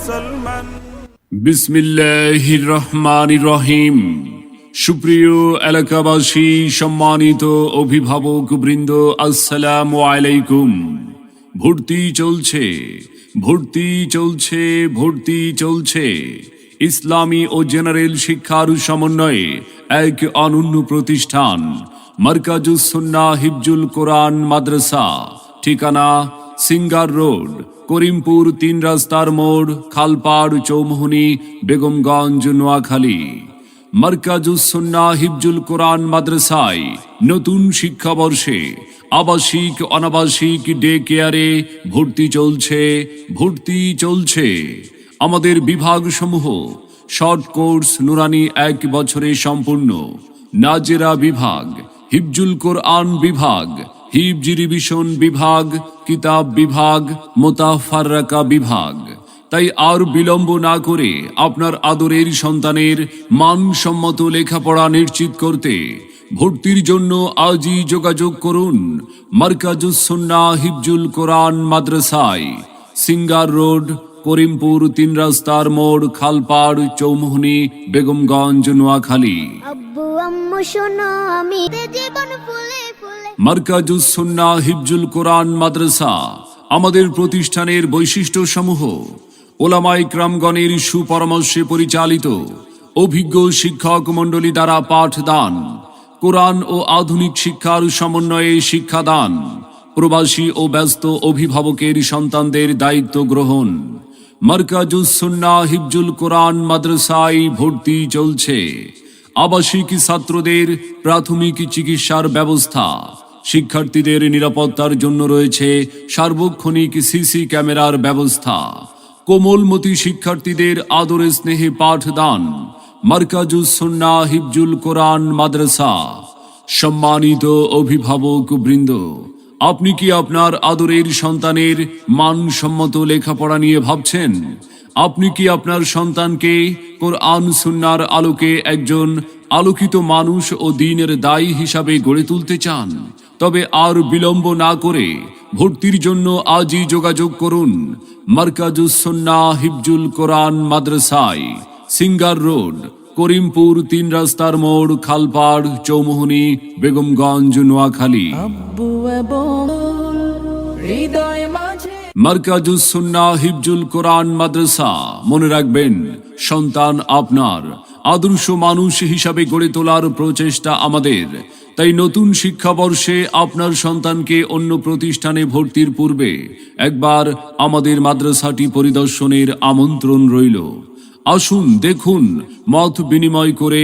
মুসলমান। বিসমিল্লাহির রহমানির রহিম। সুপ্রিয় এলাকাবাসী, সম্মানিত অভিভাবক বৃন্দ, আসসালামু আলাইকুম। ভর্তি চলছে, ভর্তি চলছে, ভর্তি চলছে। ইসলামী ও জেনারেল শিক্ষার সমন্বয়ে এক অনন্য প্রতিষ্ঠান মারকাজুস সুন্নাহ হিফজুল কোরআন মাদ্রাসা। ঠিকানা সিঙ্গার রোড, করিমপুর ৩ রাস্তার মোড়, খালপাড়, চৌমুহনী, বেগমগঞ্জ, নোয়াখালী। মারকাজুস সুন্নাহ হিফজুল কোরআন মাদ্রাসায় নতুন শিক্ষাবর্ষে আবাসিক অনাবাসিক ডে কেয়ারে ভর্তি চলছে, ভর্তি চলছে। আমাদের বিভাগসমূহ: শর্ট কোর্স নুরানি ১ বছরে সম্পূর্ণ, নাজেরা বিভাগ, হিফজুল কোরআন বিভাগ, হিফজ রিভিশন বিভাগ, কিতাব বিভাগ, মোতাফাররাকা বিভাগ। তাই আর বিলম্ব না করে আপনার আদরের সন্তানের মানসম্মত লেখাপড়া নিশ্চিত করতে ভর্তির জন্য আজই যোগাযোগ করুন মারকাজুস সুন্নাহ হিফজুল কোরআন মাদ্রাসায়, সিঙ্গার রোড, করিমপুর ৩ রাস্তার মোড়, খালপাড়, চৌমুহনী, বেগমগঞ্জ, নোয়াখালী। আব্বু আম্মু শোনো, আমি জীবন ফুলে ফুলে। মারকাজুস সুন্নাহ হিফজুল কোরআন মাদ্রাসা। আমাদের প্রতিষ্ঠানের বৈশিষ্ট্য সমূহ: ওলামায়ে কেরামগণের সুপরামর্শে পরিচালিত, অভিজ্ঞ শিক্ষক মণ্ডলী দ্বারা পাঠদান, কোরআন ও আধুনিক শিক্ষার সমন্বয়ে শিক্ষাদান, প্রবাসী ও ব্যস্ত অভিভাবকের সন্তানদের দায়িত্ব গ্রহণ। মারকাজুস সুন্নাহ হিফজুল কোরআন মাদ্রাসায় ভর্তি চলছে। আবাসিক ছাত্রদের প্রাথমিক চিকিৎসার ব্যবস্থা, শিক্ষার্থীদের নিরাপত্তার জন্য রয়েছে সার্বক্ষণিক সিসি ক্যামেরার ব্যবস্থা, কোমলমতি শিক্ষার্থীদের আদরে স্নেহে পাঠদান। মারকাজুস সুন্নাহ হিফজুল কোরআন মাদ্রাসা। সম্মানিত অভিভাবক বৃন্দ, আপনি কি আপনার আদরের সন্তানের মানসম্মত লেখাপড়া নিয়ে ভাবছেন? আপনি কি আপনার সন্তানকে কোরআন সুন্নাহর আলোকে একজন আলোকিত মানুষ ও দ্বীনের দায়ী হিসাবে গড়ে তুলতে চান? তবে আর বিলম্ব না করে ভর্তির জন্য আজই যোগাযোগ করুন মারকাজুস সুন্নাহ হিফজুল কোরআন মাদ্রাসায়, সিঙ্গার রোড, করিমপুর ৩ রাস্তার মোড়, খালপাড়, চৌমুহনী, বেগমগঞ্জ, নোয়াখালী। মারকাজুস সুন্নাহ হিফজুল কোরআন মাদ্রাসা। মনে রাখবেন, সন্তান আপনার, আদর্শ মানুষ হিসাবে গড়ে তোলার প্রচেষ্টা আমাদের। তাই নতুন শিক্ষাবর্ষে আপনার সন্তানকে অন্য প্রতিষ্ঠানে ভর্তির পূর্বে একবার আমাদের মাদ্রাসাটি পরিদর্শনের আমন্ত্রণ রইল। আসুন, দেখুন, মত বিনিময় করে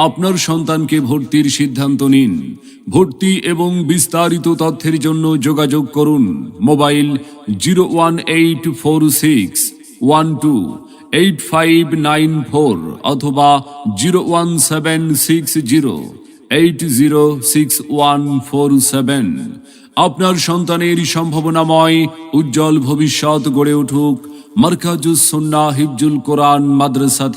আপনার সন্তানকে ভর্তির সিদ্ধান্ত নিন। ভর্তি এবং বিস্তারিত তথ্যের জন্য যোগাযোগ করুন মোবাইল 01846128594 অথবা 01760806147। আপনার সন্তানের সম্ভাবনাময় উজ্জ্বল ভবিষ্যৎ গড়ে উঠুক মারকাজুস সুন্নাহ হিফজুল কোরআন মাদ্রাসা থেকে।